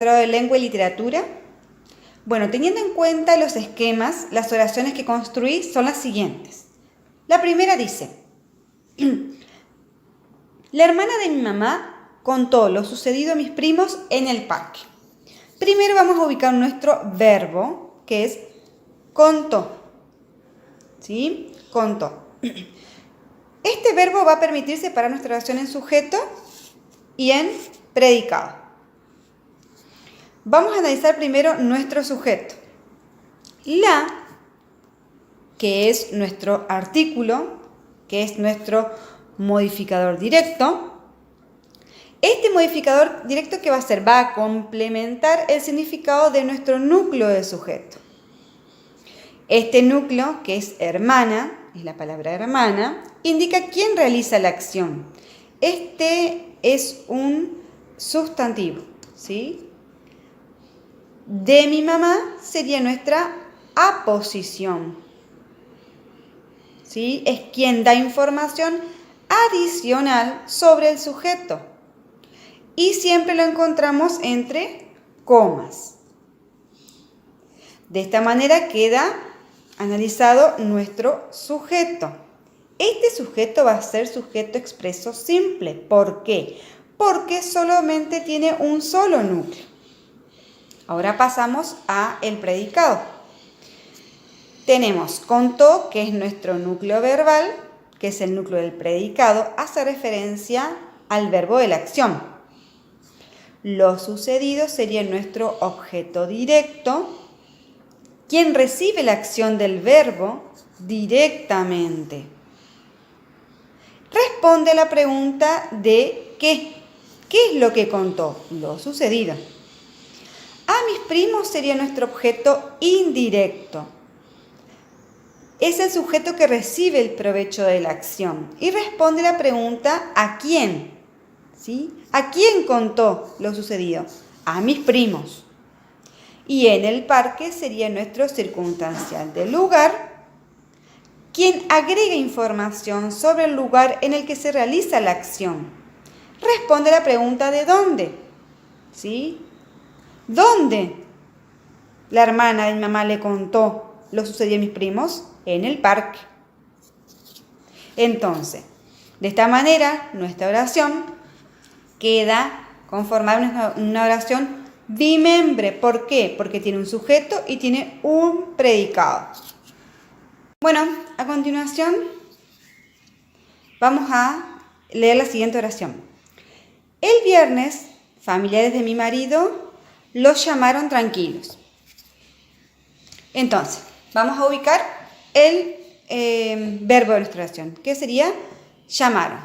de lengua y literatura. Bueno, teniendo en cuenta los esquemas, las oraciones que construí son las siguientes. La primera dice: la hermana de mi mamá contó lo sucedido a mis primos en el parque. Primero vamos a ubicar nuestro verbo, que es contó. ¿Sí? Contó. Este verbo va a permitir separar nuestra oración en sujeto y en predicado. Vamos a analizar primero nuestro sujeto. La, que es nuestro artículo, que es nuestro modificador directo. Este modificador directo, ¿qué va a hacer? Va a complementar el significado de nuestro núcleo de sujeto. Este núcleo, que es hermana, es la palabra hermana, indica quién realiza la acción. Este es un sustantivo, ¿sí? De mi mamá sería nuestra aposición, ¿sí? Es quien da información adicional sobre el sujeto. Y siempre lo encontramos entre comas. De esta manera queda analizado nuestro sujeto. Este sujeto va a ser sujeto expreso simple. ¿Por qué? Porque solamente tiene un solo núcleo. Ahora pasamos a el predicado. Tenemos contó, que es nuestro núcleo verbal, que es el núcleo del predicado, hace referencia al verbo de la acción. Lo sucedido sería nuestro objeto directo, quien recibe la acción del verbo directamente. Responde a la pregunta de ¿qué? ¿Qué es lo que contó? Lo sucedido. A mis primos sería nuestro objeto indirecto. Es el sujeto que recibe el provecho de la acción y responde la pregunta ¿a quién? ¿Sí? ¿A quién contó lo sucedido? A mis primos. Y en el parque sería nuestro circunstancial del lugar, quien agrega información sobre el lugar en el que se realiza la acción. Responde la pregunta ¿de dónde? ¿Sí? ¿Dónde la hermana de mi mamá le contó lo sucedido a mis primos? En el parque. Entonces, de esta manera, nuestra oración queda conformada en una oración bimembre. ¿Por qué? Porque tiene un sujeto y tiene un predicado. Bueno, a continuación vamos a leer la siguiente oración. El viernes, familiares de mi marido los llamaron tranquilos. Entonces, vamos a ubicar el verbo de nuestra oración, que sería llamaron.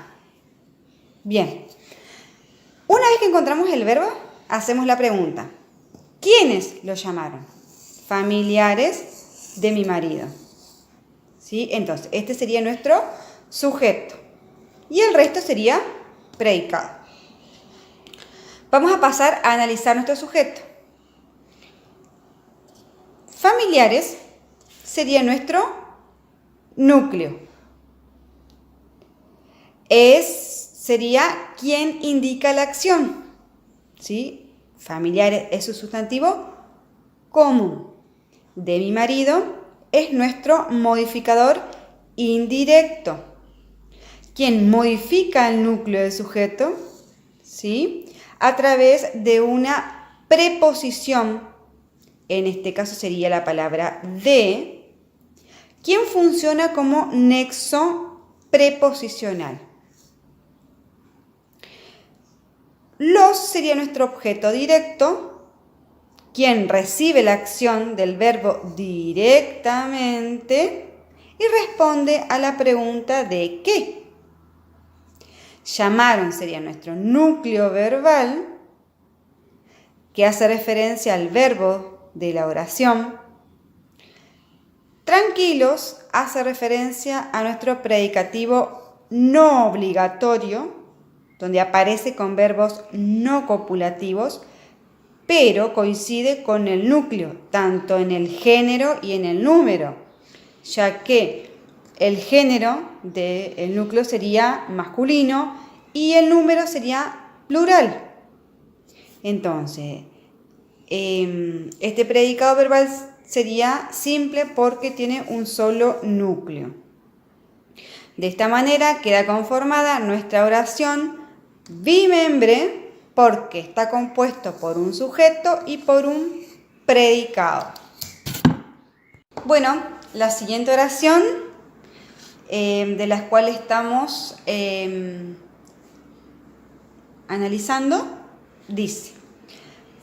Bien. Una vez que encontramos el verbo, hacemos la pregunta. ¿Quiénes lo llamaron? Familiares de mi marido. ¿Sí? Entonces, este sería nuestro sujeto. Y el resto sería predicado. Vamos a pasar a analizar nuestro sujeto. Familiares sería nuestro núcleo. Sería quien indica la acción. ¿Sí? Familiares es su sustantivo común. De mi marido es nuestro modificador indirecto. Quien modifica el núcleo del sujeto, ¿sí? A través de una preposición, en este caso sería la palabra de, quien funciona como nexo preposicional. Los sería nuestro objeto directo, quien recibe la acción del verbo directamente y responde a la pregunta de ¿qué? Llamaron sería nuestro núcleo verbal, que hace referencia al verbo de la oración. Tranquilos hace referencia a nuestro predicativo no obligatorio, donde aparece con verbos no copulativos, pero coincide con el núcleo, tanto en el género y en el número, ya que el género del núcleo sería masculino y el número sería plural. Entonces, Este predicado verbal sería simple porque tiene un solo núcleo. De esta manera queda conformada nuestra oración bimembre porque está compuesto por un sujeto y por un predicado. Bueno, la siguiente oración de las cuales estamos analizando dice: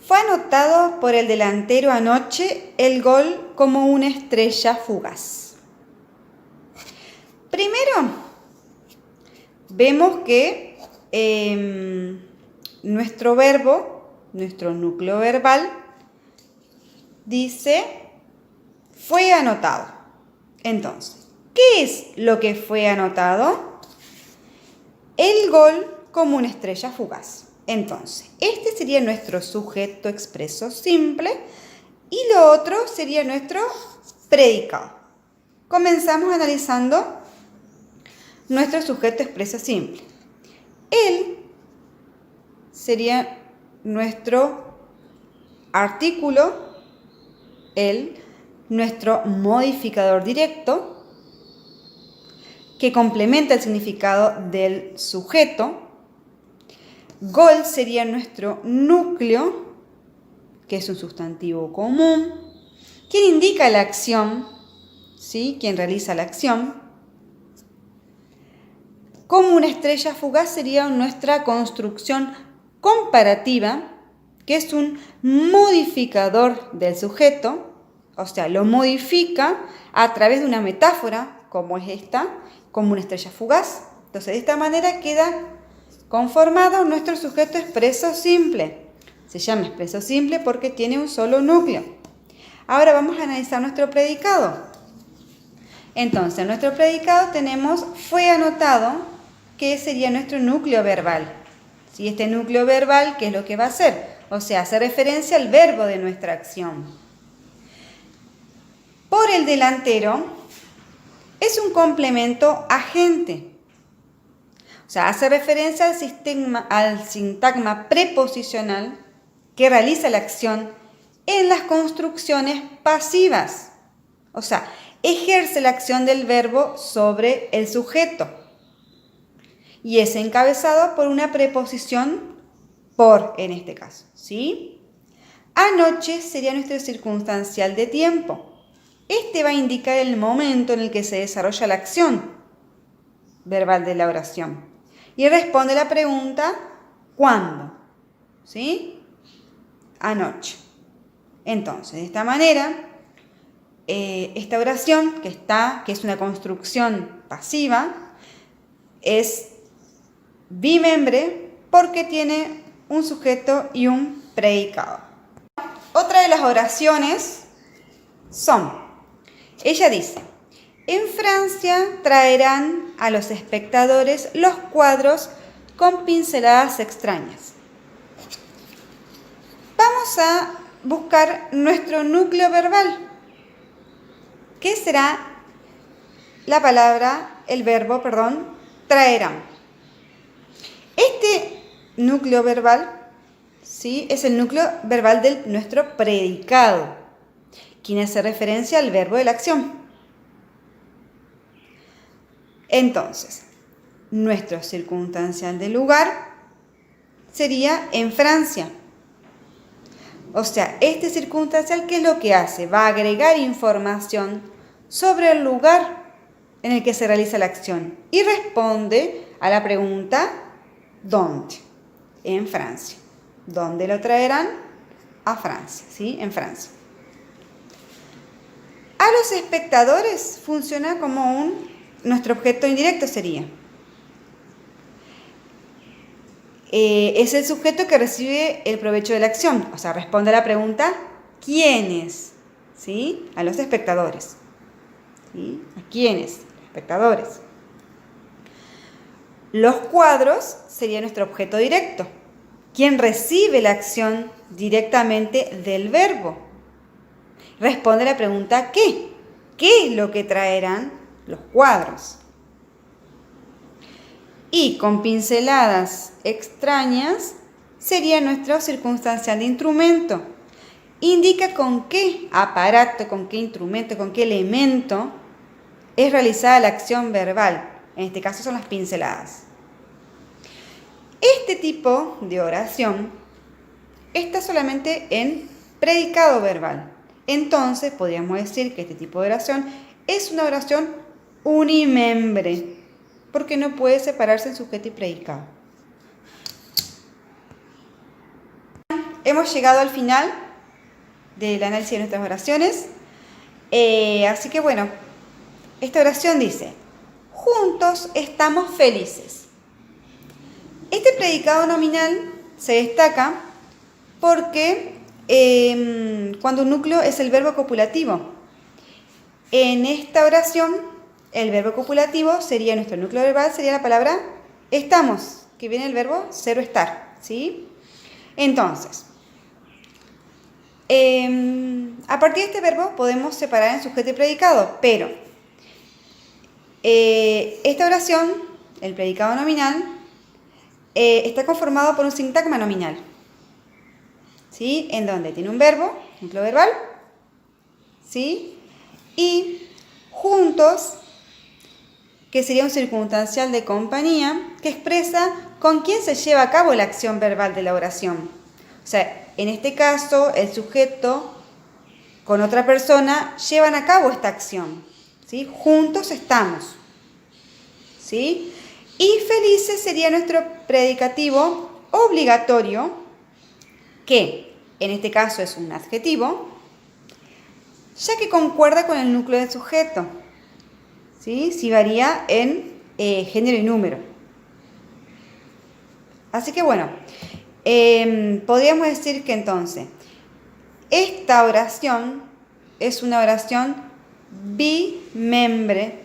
fue anotado por el delantero anoche el gol como una estrella fugaz. Primero, vemos que nuestro verbo, nuestro núcleo verbal, dice fue anotado. Entonces, ¿qué es lo que fue anotado? El gol como una estrella fugaz. Entonces, este sería nuestro sujeto expreso simple y lo otro sería nuestro predicado. Comenzamos analizando nuestro sujeto expreso simple. Él sería nuestro artículo, él, nuestro modificador directo, que complementa el significado del sujeto. Gol sería nuestro núcleo, que es un sustantivo común, quien indica la acción, ¿sí? Quien realiza la acción. Como una estrella fugaz sería nuestra construcción comparativa, que es un modificador del sujeto, o sea, lo modifica a través de una metáfora, como es esta, como una estrella fugaz. Entonces, de esta manera queda conformado nuestro sujeto expreso simple. Se llama expreso simple porque tiene un solo núcleo. Ahora vamos a analizar nuestro predicado. Entonces, en nuestro predicado tenemos fue anotado, que sería nuestro núcleo verbal. ¿Sí? Este núcleo verbal, ¿qué es lo que va a hacer? O sea, hace referencia al verbo de nuestra acción. Por el delantero es un complemento agente. O sea, hace referencia al sintagma preposicional que realiza la acción en las construcciones pasivas. O sea, ejerce la acción del verbo sobre el sujeto. Y es encabezado por una preposición por, en este caso, ¿sí? Anoche sería nuestro circunstancial de tiempo. Este va a indicar el momento en el que se desarrolla la acción verbal de la oración. Y responde la pregunta, ¿cuándo? ¿Sí? Anoche. Entonces, de esta manera, esta oración, que es una construcción pasiva, es bimembre porque tiene un sujeto y un predicado. Otra de las oraciones son, ella dice: en Francia traerán a los espectadores los cuadros con pinceladas extrañas. Vamos a buscar nuestro núcleo verbal. ¿Qué será el verbo, traerán? Este núcleo verbal, ¿sí? Es el núcleo verbal de nuestro predicado, quien hace referencia al verbo de la acción. Entonces, nuestro circunstancial de lugar sería en Francia. O sea, este circunstancial, ¿qué es lo que hace? Va a agregar información sobre el lugar en el que se realiza la acción y responde a la pregunta ¿dónde? En Francia. ¿Dónde lo traerán? A Francia, ¿sí? En Francia. A los espectadores funciona como nuestro objeto indirecto sería. Es el sujeto que recibe el provecho de la acción. O sea, responde a la pregunta ¿quiénes? ¿Sí? A los espectadores. ¿Sí? ¿A quiénes? Espectadores. Los cuadros sería nuestro objeto directo. ¿Quién recibe la acción directamente del verbo? Responde la pregunta ¿qué? ¿Qué es lo que traerán los cuadros? Y con pinceladas extrañas sería nuestro circunstancial de instrumento. indica con qué aparato, con qué instrumento, con qué elemento es realizada la acción verbal. En este caso son las pinceladas. Este tipo de oración está solamente en predicado verbal. Entonces, podríamos decir que este tipo de oración es una oración unimembre, porque no puede separarse en sujeto y predicado. Hemos llegado al final del análisis de nuestras oraciones. Así que bueno, esta oración dice: juntos estamos felices. Este predicado nominal se destaca porque cuando un núcleo es el verbo copulativo. En esta oración, el verbo copulativo sería, nuestro núcleo verbal sería la palabra estamos, que viene el verbo ser o estar, ¿sí? Entonces, a partir de este verbo podemos separar en sujeto y predicado, pero esta oración, el predicado nominal, está conformado por un sintagma nominal, ¿sí? En donde tiene un verbo, núcleo verbal, ¿sí? Y juntos, que sería un circunstancial de compañía, que expresa con quién se lleva a cabo la acción verbal de la oración. O sea, en este caso, el sujeto con otra persona llevan a cabo esta acción, ¿sí? Juntos estamos, ¿sí? Y felices sería nuestro predicativo obligatorio, que en este caso es un adjetivo, ya que concuerda con el núcleo del sujeto, ¿sí? Si varía en género y número. Así que bueno, podríamos decir que entonces esta oración es una oración bimembre,